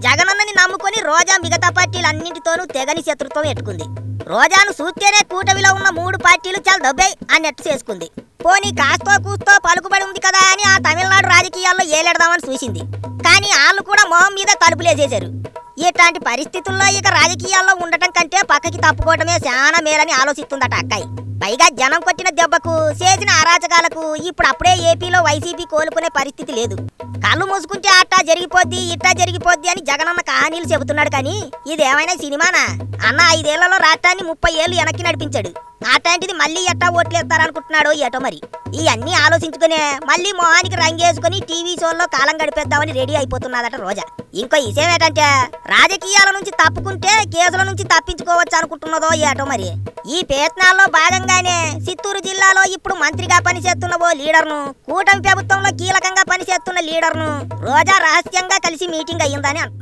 జగనన్నని నమ్ముకొని రోజా మిగతా పార్టీలన్నింటితోనూ తెగని శత్రుత్వం ఎట్టుకుంది. రోజాను చూస్తేనే కూటమిలో ఉన్న 3 పార్టీలు చాలా దబ్బై అన్నట్టు చేసుకుంది. పోనీ కాస్తో కూస్తో పలుకుబడి ఉంది కదా అని ఆ తమిళనాడు రాజకీయాల్లో ఏలెడదామని చూసింది. కానీ వాళ్ళు కూడా మొహం మీద తలుపులేసేశారు. ఇట్లాంటి పరిస్థితుల్లో ఇక రాజకీయాల్లో ఉండటం కంటే పక్కకి తప్పుకోవటమే చాలా మేలని ఆలోచిస్తుందట అక్కాయి. పైగా జనం కొట్టిన దెబ్బకు చేసిన అరాచకాలకు అప్పుడే ఏపీలో వైసీపీ కోలుకునే పరిస్థితి లేదు. కళ్ళు మూసుకుంటే అట్టా జరిగిపోద్ది ఇట్టా జరిగిపోద్ది అని జగనన్న కహానీలు చెబుతున్నాడు. కానీ ఇదేమైనా సినిమానా? అన్న 5 ఏళ్లలో రాష్ట్రాన్ని 30 ఏళ్లు వెనక్కి నడిపించాడు. అట్లాంటిది మళ్ళీ ఎట్టా ఓట్లేస్తారనుకుంటున్నాడో ఏటో మరి. ఇవన్నీ ఆలోచించుకునే మళ్ళీ మొహానికి రంగేసుకుని టీవీ షోల్లో కాలం గడిపేద్దామని రెడీ అయిపోతున్నదట రోజా. ఇంకో విషయం ఏంటంటే రాజకీయాల నుంచి తప్పుకుంటే కేసుల నుంచి తప్పించుకోవచ్చు అనుకుంటున్నదో ఏటో మరి. ఈ ప్రయత్నాల్లో భాగంగానే చిత్తూరు జిల్లాలో ఇప్పుడు మంత్రిగా పనిచేస్తున్న ఓ లీడర్ను, కూటమి ప్రభుత్వంలో కీలకంగా పనిచేస్తున్న లీడర్ను రోజా రహస్యంగా కలిసి మీటింగ్ అయ్యిందని అంటున్నారు.